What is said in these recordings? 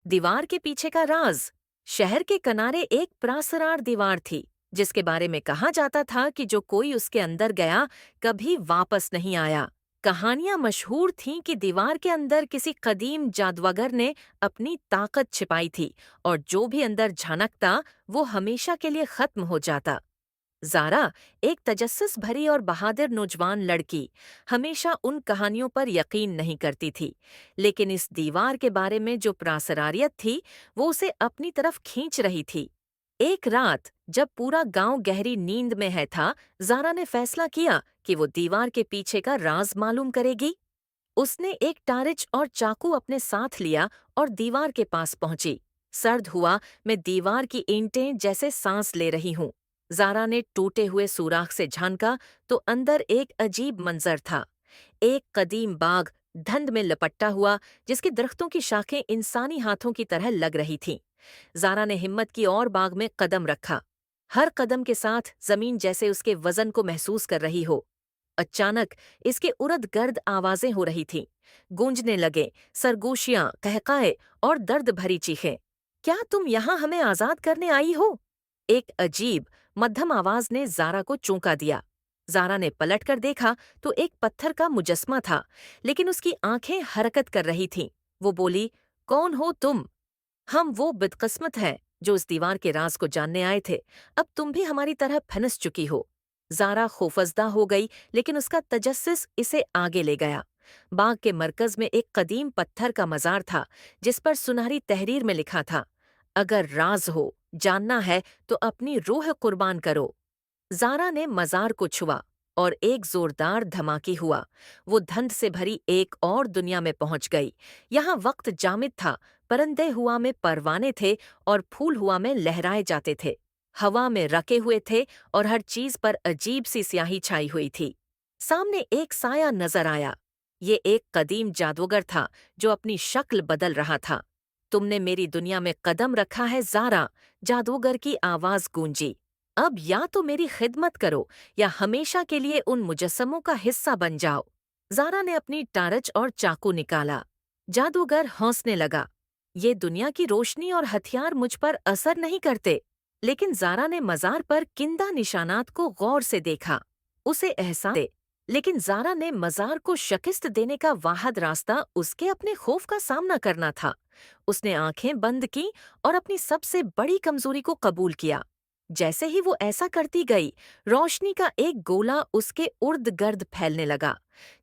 दीवार के पीछे का राज। शहर के किनारे एक प्रासरार दीवार थी, जिसके बारे में कहा जाता था कि जो कोई उसके अंदर गया कभी वापस नहीं आया। कहानियां मशहूर थीं कि दीवार के अंदर किसी कदीम जादूगर ने अपनी ताकत छिपाई थी, और जो भी अंदर झांकता वो हमेशा के लिए खत्म हो जाता। ज़ारा, एक तजस्सुस भरी और बहादुर नौजवान लड़की, हमेशा उन कहानियों पर यकीन नहीं करती थी, लेकिन इस दीवार के बारे में जो प्रासरारियत थी, वो उसे अपनी तरफ खींच रही थी। एक रात, जब पूरा गांव गहरी नींद में है था, ज़ारा ने फैसला किया कि वो दीवार के पीछे का राज मालूम करेगी। उसने एक टारिच और चाकू अपने साथ लिया और दीवार के पास पहुंची। सर्द हुआ, मैं दीवार की ईंटें जैसे सांस ले रही हूँ। ज़ारा ने टूटे हुए सुराख से झांका तो अंदर एक अजीब मंजर था। एक कदीम बाग, धुंध में लपटा हुआ, जिसके दरख्तों की शाखें इंसानी हाथों की तरह लग रही थीं। ज़ारा ने हिम्मत की और बाग में कदम रखा। हर कदम के साथ जमीन जैसे उसके वजन को महसूस कर रही हो। अचानक इसके उर्द-गर्द आवाजें हो रही थीं। गूंजने लगे सरगोशियां, कहकाए और दर्द भरी चीखें। क्या तुम यहाँ हमें आजाद करने आई हो? एक अजीब, मध्यम आवाज ने ज़ारा को चौंका दिया। ज़ारा ने पलट कर देखा तो एक पत्थर का मुजस्मा था, लेकिन उसकी आंखें हरकत कर रही थीं। वो बोली, कौन हो तुम? हम वो बदकिस्मत हैं जो इस दीवार के राज को जानने आए थे। अब तुम भी हमारी तरह फंस चुकी हो। ज़ारा खौफजदा हो गई, लेकिन उसका तजस्सुस इसे आगे ले गया। बाग के मरकज में एक कदीम पत्थर का मजार था, जिस पर सुनहरी तहरीर में लिखा था, अगर राज हो, जानना है तो अपनी रूह कुर्बान करो। ज़ारा ने मजार को छुआ और एक जोरदार धमाकी हुआ। वो धुंध से भरी एक और दुनिया में पहुंच गई। यहाँ वक्त जामिद था, परंदे हुआ में परवाने थे और फूल हुआ में लहराए जाते थे। हवा में रखे हुए थे और हर चीज पर अजीब सी स्याही छाई हुई थी। सामने एक साया नजर आया। ये एक कदीम जादूगर था जो अपनी शक्ल बदल रहा था। तुमने मेरी दुनिया में कदम रखा है ज़ारा, जादूगर की आवाज गूंजी। अब या तो मेरी खिदमत करो या हमेशा के लिए उन मुजस्समों का हिस्सा बन जाओ। ज़ारा ने अपनी टारच और चाकू निकाला। जादूगर हंसने लगा। ये दुनिया की रोशनी और हथियार मुझ पर असर नहीं करते। लेकिन ज़ारा ने मजार पर किंदा निशानात को गौर से देखा। उसे एहसास है, लेकिन ज़ारा ने मजार को शिकस्त देने का वाहिद रास्ता उसके अपने खौफ का सामना करना था। उसने आंखें बंद की और अपनी सबसे बड़ी कमजोरी को कबूल किया। जैसे ही वो ऐसा करती गई, रोशनी का एक गोला उसके उर्द गर्द फैलने लगा।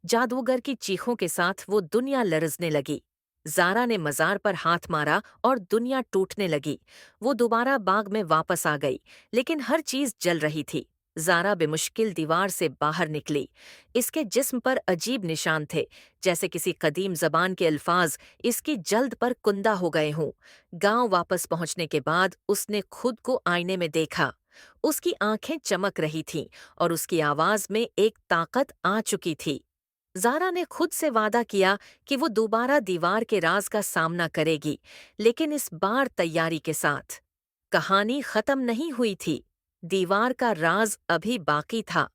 जादूगर की चीखों के साथ वो दुनिया लरजने लगी। ज़ारा ने मजार पर हाथ मारा और दुनिया टूटने लगी। वो दोबारा बाग में वापस आ गई, लेकिन हर चीज जल रही थी। ज़ारा बेमुश्किल दीवार से बाहर निकली। इसके जिस्म पर अजीब निशान थे, जैसे किसी कदीम जबान के अल्फाज इसकी जल्द पर कुंदा हो गए हों। गांव वापस पहुंचने के बाद उसने खुद को आईने में देखा। उसकी आंखें चमक रही थीं और उसकी आवाज में एक ताकत आ चुकी थी। ज़ारा ने खुद से वादा किया कि वो दोबारा दीवार के राज का सामना करेगी, लेकिन इस बार तैयारी के साथ। कहानी खत्म नहीं हुई थी। दीवार का राज अभी बाकी था।